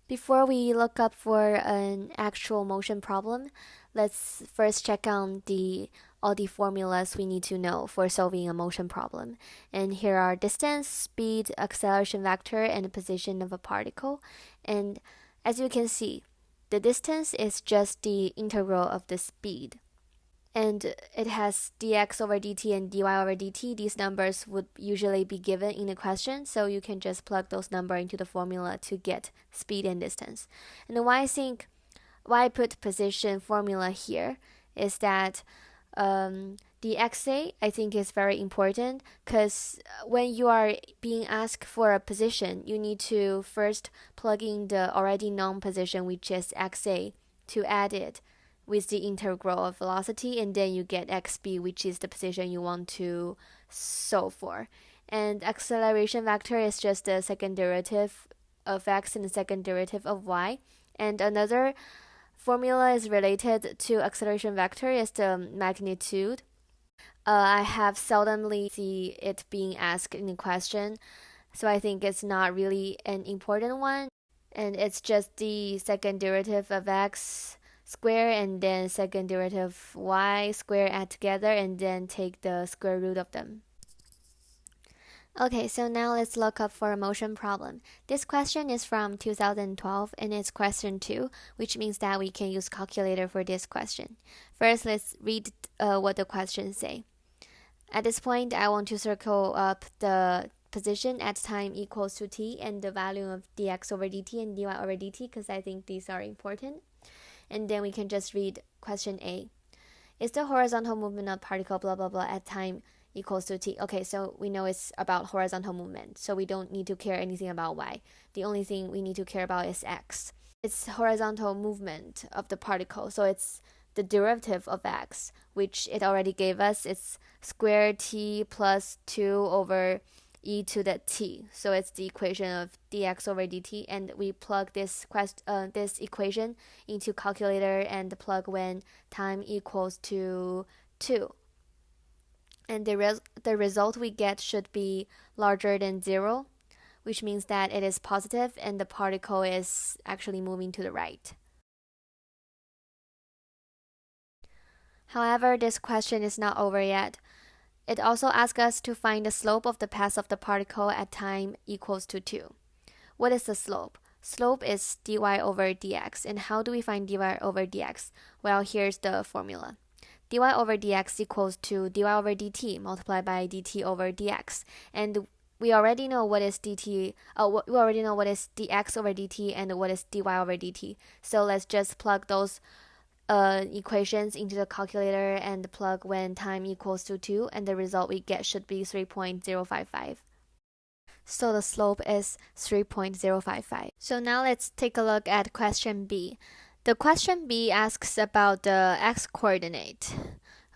Before we look up for an actual motion problem, let's first check on all the formulas we need to know for solving a motion problem. And here are distance, speed, acceleration vector, and position of a particle. And as you can see, the distance is just the integral of the speed. And it has dx over dt and dy over dt. These numbers would usually be given in the question, so you can just plug those numbers into the formula to get speed and distance. And why I put position formula here is that the XA I think is very important, because when you are being asked for a position, you need to first plug in the already known position, which is XA, to add it with the integral of velocity, and then you get xb, which is the position you want to solve for. And acceleration vector is just the second derivative of x and the second derivative of y. And another formula is related to acceleration vector is the magnitude. I have seldomly see it being asked in a question, so I think it's not really an important one. And it's just the second derivative of x square and then second derivative y square add together and then take the square root of them. Okay, so now let's look up for a motion problem. This question is from 2012 and it's question 2, which means that we can use calculator for this question. First, let's read what the questions say. At this point, I want to circle up the position at time equals to t and the value of dx over dt and dy over dt, because I think these are important. And then we can just read question A. Is the horizontal movement of particle blah blah blah at time equals to t? Okay, so we know it's about horizontal movement, so we don't need to care anything about y. The only thing we need to care about is x. It's horizontal movement of the particle, so it's the derivative of x, which it already gave us. It's square t plus 2 over e to the t. So it's the equation of dx over dt, and we plug this equation into calculator and plug when time equals to 2. And the result we get should be larger than 0, which means that it is positive and the particle is actually moving to the right. However, this question is not over yet. It also asks us to find the slope of the path of the particle at time equals to 2. What is the slope? Slope is dy over dx. And how do we find dy over dx? Well, here's the formula. dy over dx equals to dy over dt multiplied by dt over dx. And we already know what is we already know what is dx over dt and what is dy over dt. So let's just plug those equations into the calculator and plug when time equals to 2, and the result we get should be 3.055. So the slope is 3.055. So now let's take a look at question B. The question B asks about the x-coordinate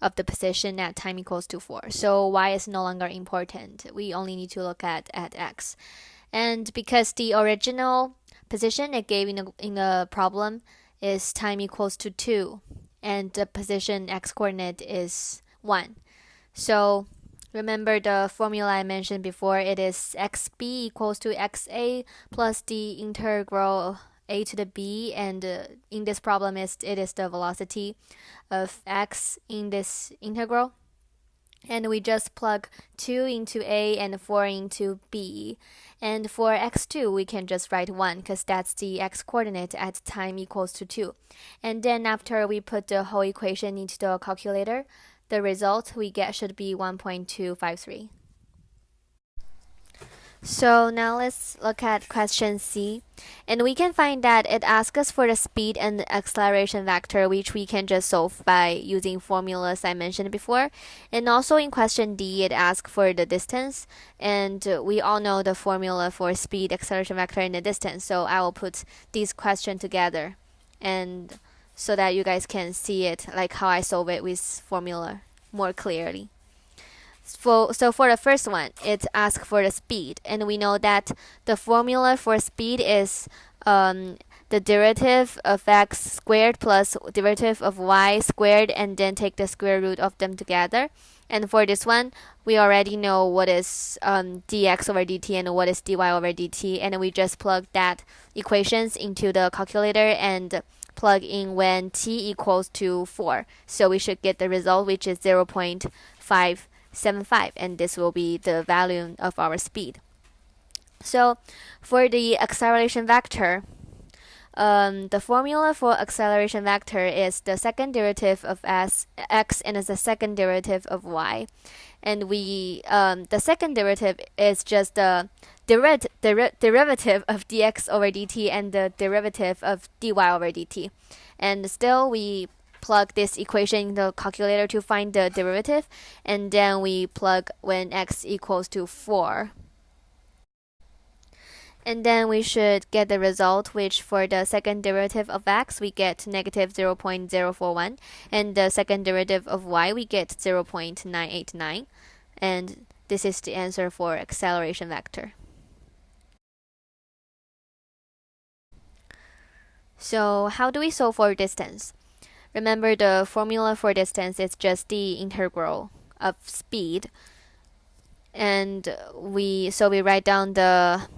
of the position at time equals to 4. So y is no longer important. We only need to look at x. And because the original position it gave in the problem is time equals to 2, and the position x-coordinate is 1. So remember the formula I mentioned before, it is xb equals to xa plus the integral a to the b, and in this problem it is the velocity of x in this integral. And we just plug 2 into a and 4 into b. And for x2, we can just write 1 because that's the x-coordinate at time equals to 2. And then after we put the whole equation into the calculator, the result we get should be 1.253. So now let's look at question C, and we can find that it asks us for the speed and the acceleration vector, which we can just solve by using formulas I mentioned before. And also in question D, it asks for the distance, and we all know the formula for speed, acceleration vector, and the distance, so I will put these questions together and so that you guys can see it like how I solve it with formula more clearly. So for the first one, it asks for the speed, and we know that the formula for speed is the derivative of x squared plus derivative of y squared, and then take the square root of them together. And for this one, we already know what is dx over dt and what is dy over dt, and we just plug that equations into the calculator and plug in when t equals to 4. So we should get the result, which is 0.575, and this will be the value of our speed. So for the acceleration vector, the formula for acceleration vector is the second derivative of x and the second derivative of y, and the second derivative is just the derivative of dx over dt and the derivative of dy over dt, and still we plug this equation in the calculator to find the derivative, and then we plug when x equals to 4. And then we should get the result, which for the second derivative of x, we get negative 0.041, and the second derivative of y, we get 0.989. And this is the answer for acceleration vector. So how do we solve for distance? Remember, the formula for distance is just the integral of speed. And we write down the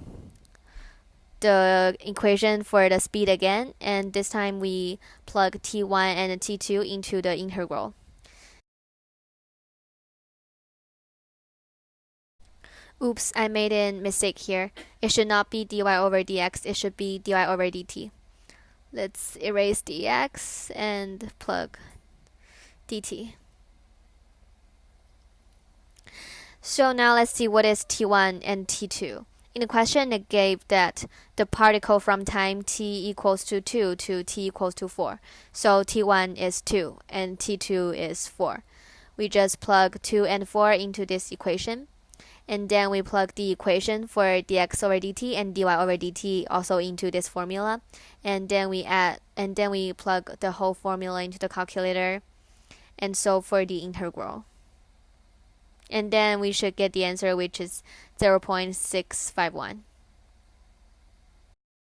equation for the speed again, and this time we plug t1 and t2 into the integral. Oops, I made a mistake here. It should not be dy over dx, it should be dy over dt. Let's erase dx and plug dt. So now let's see what is t1 and t2. In the question, it gave that the particle from time t equals to 2 to t equals to 4. So t1 is 2 and t2 is 4. We just plug 2 and 4 into this equation. And then we plug the equation for dx over dt and dy over dt also into this formula. And then we plug the whole formula into the calculator and solve for the integral. And then we should get the answer, which is 0.651.